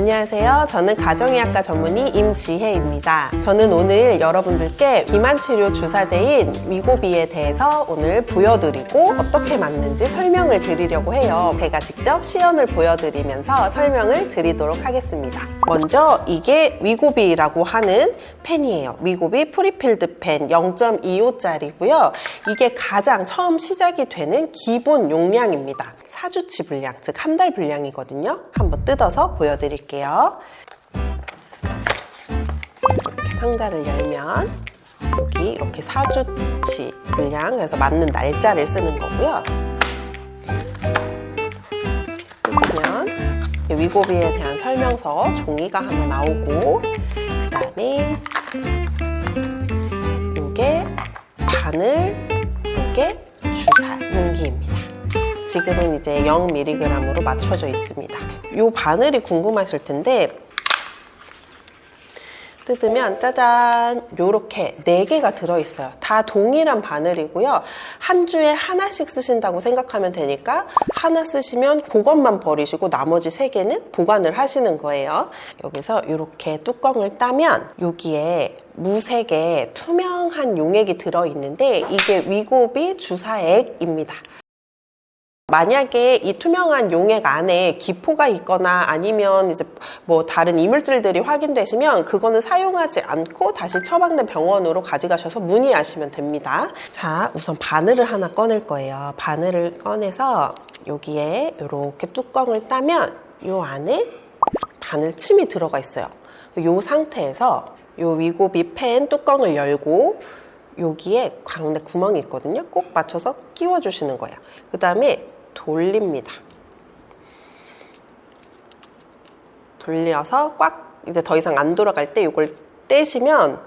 안녕하세요. 저는 가정의학과 전문의 임지혜입니다. 저는 오늘 여러분들께 비만치료 주사제인 위고비에 대해서 오늘 보여드리고 어떻게 맞는지 설명을 드리려고 해요. 제가 직접 시연을 보여드리면서 설명을 드리도록 하겠습니다. 먼저 이게 위고비라고 하는 펜이에요. 위고비 프리필드 펜 0.25짜리고요. 이게 가장 처음 시작이 되는 기본 용량입니다. 4주치 분량, 즉 한 달 분량이거든요. 한번 뜯어서 보여드릴게요. 이렇게 상자를 열면 여기 이렇게 4주치 분량, 그래서 맞는 날짜를 쓰는 거고요. 뜯으면 위고비에 대한 설명서 종이가 하나 나오고, 그 다음에 이게 바늘, 이게 주사 용기입니다. 지금은 이제 0mg으로 맞춰져 있습니다. 이 바늘이 궁금하실 텐데, 뜯으면 짜잔, 요렇게 4개가 들어있어요. 다 동일한 바늘이고요. 한 주에 하나씩 쓰신다고 생각하면 되니까 하나 쓰시면 그것만 버리시고 나머지 3개는 보관을 하시는 거예요. 여기서 이렇게 뚜껑을 따면 여기에 무색의 투명한 용액이 들어있는데 이게 위고비 주사액입니다. 만약에 이 투명한 용액 안에 기포가 있거나 아니면 이제 뭐 다른 이물질들이 확인되시면 그거는 사용하지 않고 다시 처방된 병원으로 가져가셔서 문의하시면 됩니다. 자, 우선 바늘을 하나 꺼낼 거예요. 바늘을 꺼내서 여기에 이렇게 뚜껑을 따면 이 안에 바늘침이 들어가 있어요. 이 상태에서 이 위고비 펜 뚜껑을 열고 여기에 가운데 구멍이 있거든요. 꼭 맞춰서 끼워주시는 거예요. 그 다음에 돌립니다. 돌려서 꽉, 이제 더 이상 안 돌아갈 때 이걸 떼시면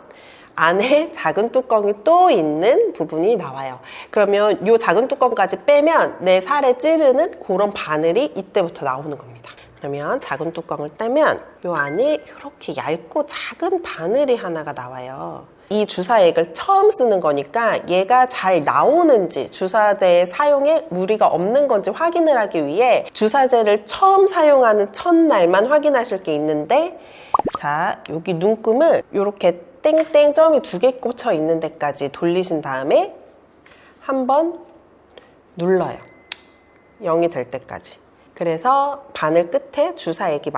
안에 작은 뚜껑이 또 있는 부분이 나와요. 그러면 이 작은 뚜껑까지 빼면 내 살에 찌르는 그런 바늘이 이때부터 나오는 겁니다. 그러면 작은 뚜껑을 떼면 이 안에 이렇게 얇고 작은 바늘이 하나가 나와요. 이 주사액을 처음 쓰는 거니까 얘가 잘 나오는지, 주사제 사용에 무리가 없는 건지 확인을 하기 위해 주사제를 처음 사용하는 첫날만 확인하실 게 있는데, 자, 여기 눈금을 이렇게 땡땡 점이 2개 꽂혀 있는 데까지 돌리신 다음에 한번 눌러요. 0이 될 때까지. 그래서 바늘 끝에 주사액이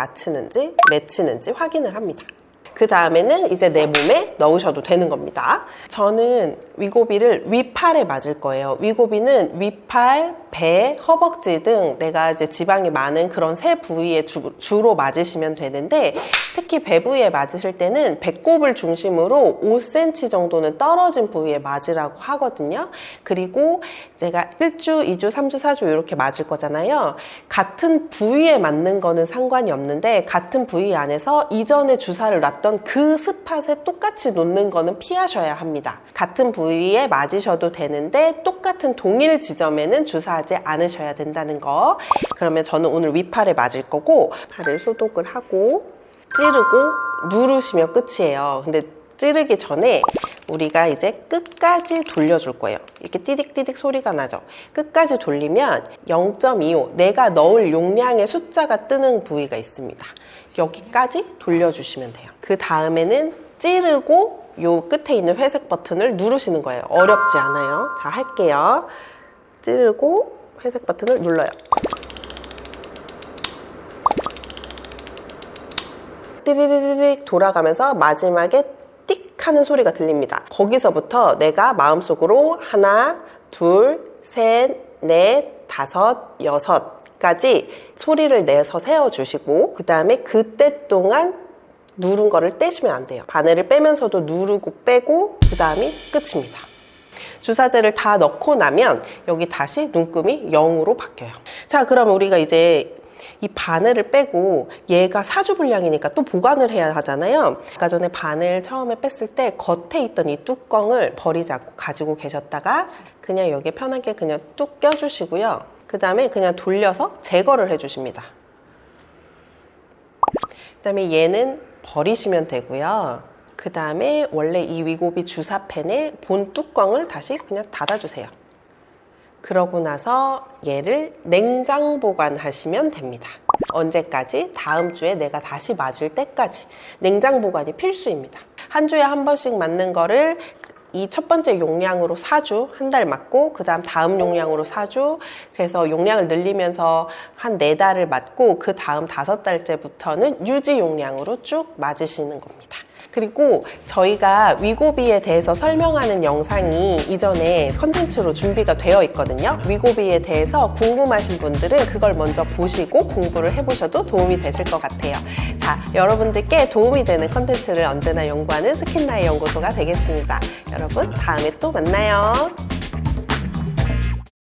맺히는지 확인을 합니다. 그 다음에는 이제 내 몸에 넣으셔도 되는 겁니다. 저는 위고비를 위팔에 맞을 거예요. 위고비는 위팔, 배, 허벅지 등 내가 이제 지방이 많은 그런 세 부위에 주로 맞으시면 되는데, 특히 배 부위에 맞으실 때는 배꼽을 중심으로 5cm 정도는 떨어진 부위에 맞으라고 하거든요. 그리고 내가 1주, 2주, 3주, 4주 이렇게 맞을 거잖아요. 같은 부위에 맞는 거는 상관이 없는데 같은 부위 안에서 이전에 주사를 놨던 그 스팟에 똑같이 놓는 거는 피하셔야 합니다. 같은 부위에 맞으셔도 되는데 똑같은 동일 지점에는 주사하지 않으셔야 된다는 거. 그러면 저는 오늘 위팔에 맞을 거고, 팔을 소독을 하고 찌르고 누르시면 끝이에요. 근데 찌르기 전에 우리가 이제 끝까지 돌려줄 거예요. 이렇게 띠딕띠딕 소리가 나죠. 끝까지 돌리면 0.25, 내가 넣을 용량의 숫자가 뜨는 부위가 있습니다. 여기까지 돌려주시면 돼요. 그 다음에는 찌르고 요 끝에 있는 회색 버튼을 누르시는 거예요. 어렵지 않아요. 자, 할게요. 찌르고 회색 버튼을 눌러요. 띠리리릭 돌아가면서 마지막에 띡 하는 소리가 들립니다. 거기서부터 내가 마음속으로 하나, 둘, 셋, 넷, 다섯, 여섯까지 소리를 내서 세워주시고, 그 다음에 그때 동안 누른 거를 떼시면 안 돼요. 바늘을 빼면서도 누르고 빼고, 그 다음이 끝입니다. 주사제를 다 넣고 나면 여기 다시 눈금이 0으로 바뀌어요. 자, 그럼 우리가 이제 이 바늘을 빼고, 얘가 4주 분량이니까 또 보관을 해야 하잖아요. 아까 전에 바늘 처음에 뺐을 때 겉에 있던 이 뚜껑을 버리지 않고 가지고 계셨다가 그냥 여기에 편하게 그냥 뚝 껴주시고요. 그 다음에 그냥 돌려서 제거를 해주십니다. 그 다음에 얘는 버리시면 되고요. 그 다음에 원래 이 위고비 주사펜의 본 뚜껑을 다시 그냥 닫아주세요. 그러고 나서 얘를 냉장 보관하시면 됩니다. 언제까지? 다음 주에 내가 다시 맞을 때까지. 냉장 보관이 필수입니다. 한 주에 한 번씩 맞는 거를 이 첫 번째 용량으로 4주, 한 달 맞고, 그 다음 용량으로 4주, 그래서 용량을 늘리면서 한 4달을 맞고, 그 다음 5달째부터는 유지 용량으로 쭉 맞으시는 겁니다. 그리고 저희가 위고비에 대해서 설명하는 영상이 이전에 컨텐츠로 준비가 되어 있거든요. 위고비에 대해서 궁금하신 분들은 그걸 먼저 보시고 공부를 해보셔도 도움이 되실 것 같아요. 자, 여러분들께 도움이 되는 컨텐츠를 언제나 연구하는 스킨나이 연구소가 되겠습니다. 여러분, 다음에 또 만나요.